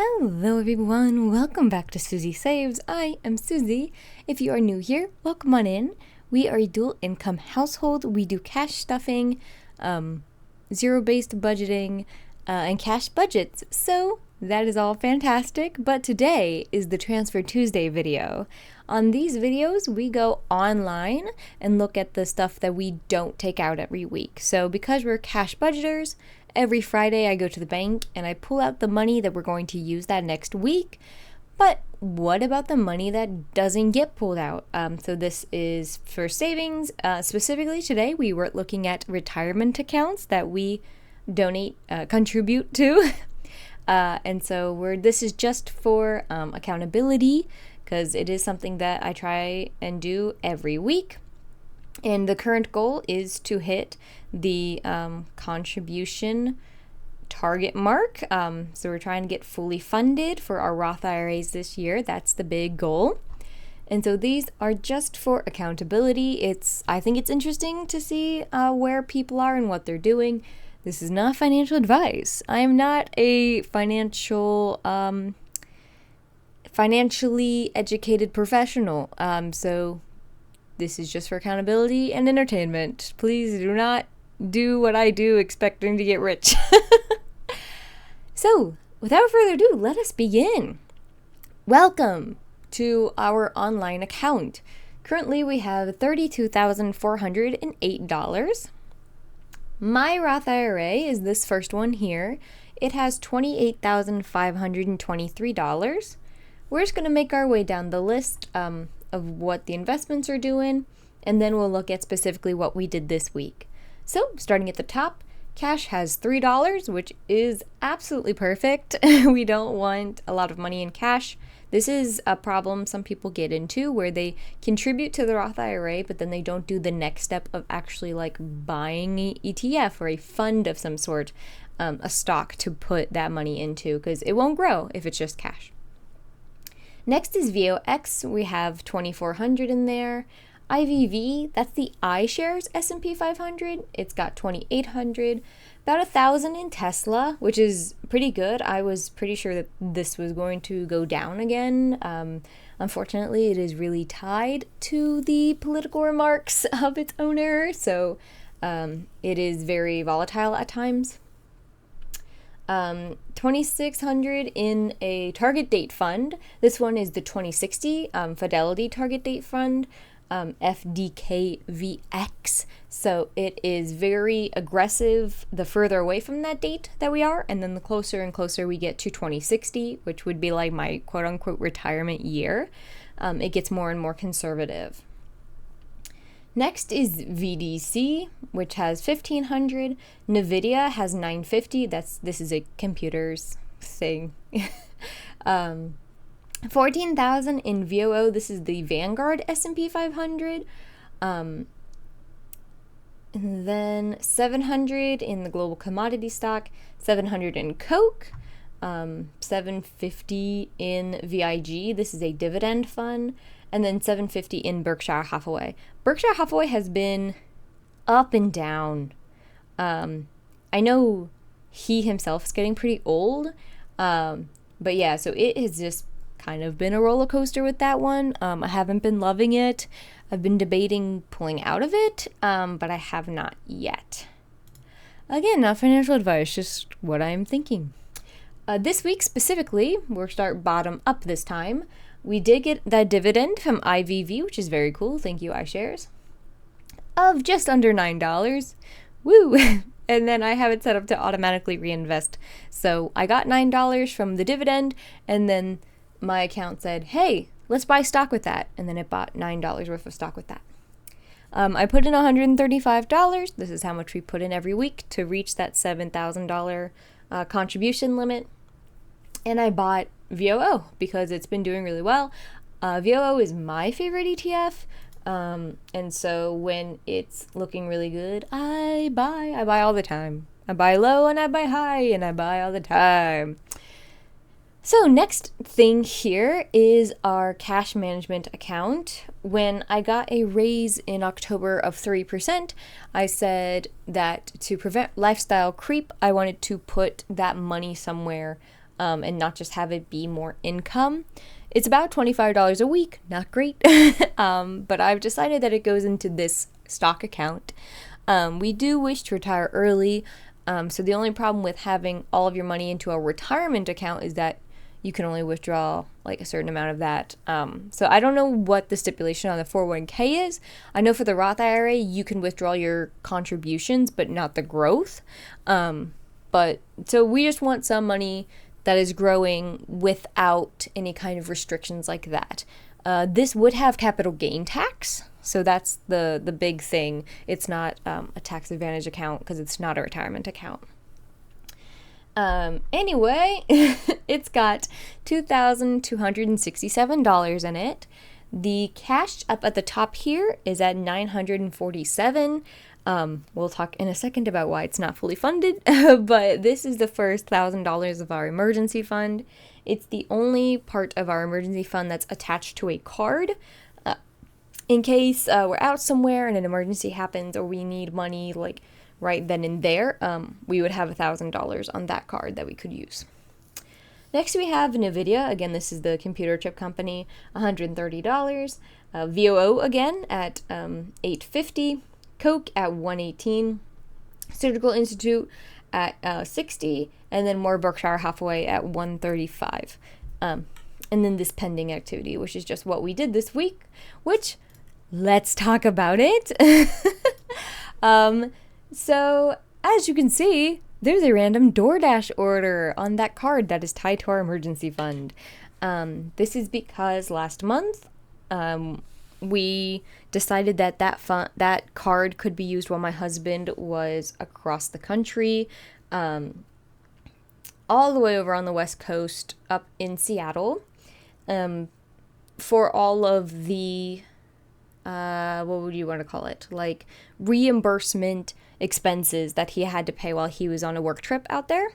Hello everyone, welcome back to Susie Saves. I am Susie. If you are new here, welcome on in. We are a dual income household. We do cash stuffing, zero-based budgeting, and cash budgets. So that is all fantastic, but today is the Transfer Tuesday video. On these videos, we go online and look at the stuff that we don't take out every week. So because we're cash budgeters, every Friday I go to the bank and I pull out the money that we're going to use that next week. But what about the money that doesn't get pulled out? So this is for savings. Specifically today, we were looking at retirement accounts that we contribute to. And so this is just for accountability, because it is something that I try and do every week. And the current goal is to hit the contribution target mark. So we're trying to get fully funded for our Roth IRAs this year. That's the big goal. And so these are just for accountability. I think it's interesting to see where people are and what they're doing. This is not financial advice. I am not a financially educated professional. So this is just for accountability and entertainment. Please do not do what I do expecting to get rich. So, without further ado, let us begin. Welcome to our online account. Currently, we have $32,408. My Roth IRA is this first one here. It has $28,523. We're just going to make our way down the list of what the investments are doing, and then we'll look at specifically what we did this week. So, starting at the top, cash has $3, which is absolutely perfect. We don't want a lot of money in cash. This is a problem some people get into where they contribute to the Roth IRA, but then they don't do the next step of actually buying an ETF or a fund of some sort, a stock to put that money into, because it won't grow if it's just cash. Next is VOX. We have 2,400 in there. IVV, that's the iShares S&P 500. It's got 2,800. About 1,000 in Tesla, which is pretty good. I was pretty sure that this was going to go down again. Unfortunately, it is really tied to the political remarks of its owner, so it is very volatile at times. 2,600 in a target date fund. This one is the 2060 Fidelity target date fund, FDKVX. So it is very aggressive the further away from that date that we are, and then the closer and closer we get to 2060, which would be like my quote-unquote retirement year, it gets more and more conservative. Next is VDC, which has 1,500. NVIDIA has 950. This is a computer's thing. 14,000 in VOO. This is the Vanguard S&P 500. And then 700 in the global commodity stock. 700 in Coke. 750 in VIG. This is a dividend fund. And then 750 in Berkshire Hathaway. Berkshire Hathaway has been up and down. I know he himself is getting pretty old. But yeah, so it has just kind of been a roller coaster with that one. I haven't been loving it. I've been debating pulling out of it, but I have not yet. Again, not financial advice, just what I'm thinking. This week specifically, we'll start bottom up this time. We did get that dividend from IVV, which is very cool. Thank you, iShares, of just under $9. Woo! And then I have it set up to automatically reinvest. So I got $9 from the dividend, and then my account said, hey, let's buy stock with that. And then it bought $9 worth of stock with that. I put in $135. This is how much we put in every week to reach that $7,000 contribution limit. And I bought VOO because it's been doing really well. VOO is my favorite ETF. And so when it's looking really good, I buy all the time. I buy low and I buy high and I buy all the time. So next thing here is our cash management account. When I got a raise in October of 3%, I said that to prevent lifestyle creep, I wanted to put that money somewhere and not just have it be more income. It's about $25 a week, not great, but I've decided that it goes into this stock account. We do wish to retire early, so the only problem with having all of your money into a retirement account is that you can only withdraw like a certain amount of that. So I don't know what the stipulation on the 401k is. I know for the Roth IRA, you can withdraw your contributions, but not the growth. But so we just want some money that is growing without any kind of restrictions like that. This would have capital gain tax. So that's the big thing. It's not a tax advantage account because it's not a retirement account. Anyway, it's got $2,267 in it. The cash up at the top here is at $947. We'll talk in a second about why it's not fully funded, but this is the first $1,000 of our emergency fund. It's the only part of our emergency fund that's attached to a card. In case we're out somewhere and an emergency happens or we need money like right then and there, we would have $1,000 on that card that we could use. Next we have NVIDIA. Again, this is the computer chip company, $130. VOO again at $850. Coke at $118. Surgical Institute at $60. And then more Berkshire Hathaway at $135. And then this pending activity, which is just what we did this week, which, let's talk about it. So, as you can see, there's a random DoorDash order on that card that is tied to our emergency fund. This is because last month, we decided that that card could be used while my husband was across the country, all the way over on the West Coast, up in Seattle, for all of the, what would you want to call it? Like reimbursement expenses that he had to pay while he was on a work trip out there.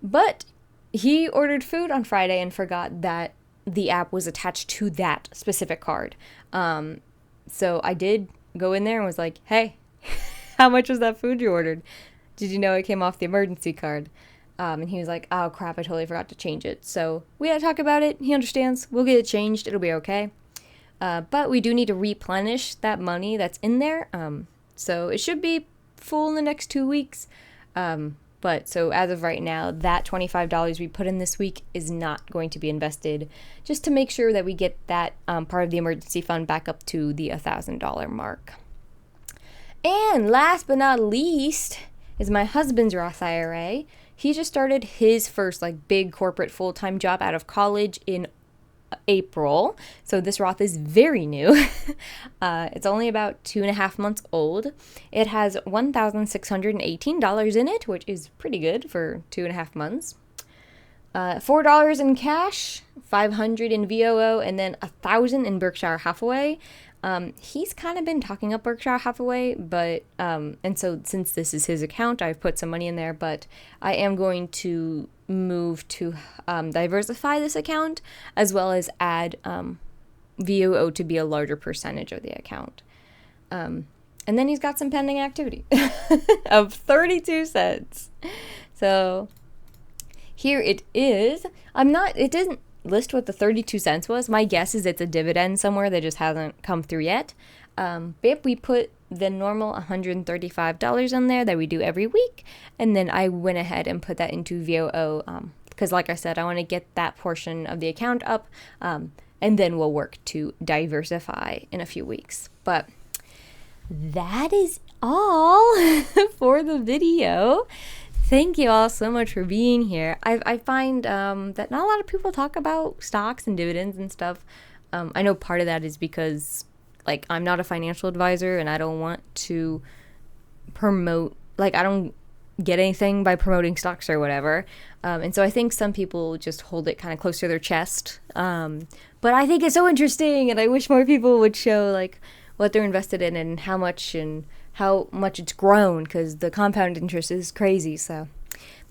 But he ordered food on Friday and forgot that the app was attached to that specific card. So I did go in there and was like, hey, how much was that food you ordered? Did you know it came off the emergency card? And he was like, oh crap, I totally forgot to change it. So we had to talk about it. He understands. We'll get it changed. It'll be okay. But we do need to replenish that money that's in there. So it should be full in the next 2 weeks. But so as of right now, that $25 we put in this week is not going to be invested, just to make sure that we get that part of the emergency fund back up to the $1,000 mark. And last but not least is my husband's Roth IRA. He just started his first like big corporate full-time job out of college in April. So this Roth is very new. It's only about 2.5 months old. It has $1,618 in it, which is pretty good for 2.5 months. $4 in cash, $500 in VOO, and then $1,000 in Berkshire Hathaway. He's kind of been talking up Berkshire Hathaway, but and so since this is his account, I've put some money in there, but I am going to move to diversify this account, as well as add VOO to be a larger percentage of the account. And then he's got some pending activity of 32 cents. So here it is. It didn't list what the 32 cents was. My guess is it's a dividend somewhere that just hasn't come through yet. But we put the normal $135 in there that we do every week, and then I went ahead and put that into VOO because like I said, I want to get that portion of the account up, and then we'll work to diversify in a few weeks. But that is all for the video. Thank you all so much for being here. I find that not a lot of people talk about stocks and dividends and stuff. I know part of that is because like I'm not a financial advisor and I don't want to promote, like I don't get anything by promoting stocks or whatever. And so I think some people just hold it kind of close to their chest. But I think it's so interesting, and I wish more people would show like what they're invested in and how much it's grown, because the compound interest is crazy. So,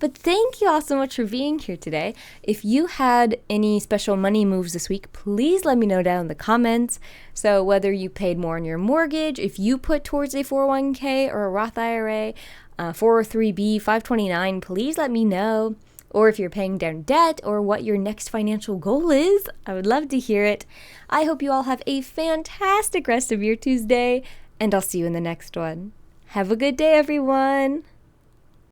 but thank you all so much for being here today. If you had any special money moves this week, please let me know down in the comments. So whether you paid more on your mortgage, if you put towards a 401k or a Roth IRA, 403b, 529, please let me know. or if you're paying down debt, or what your next financial goal is. I would love to hear it. I hope you all have a fantastic rest of your Tuesday, and I'll see you in the next one. Have a good day, everyone.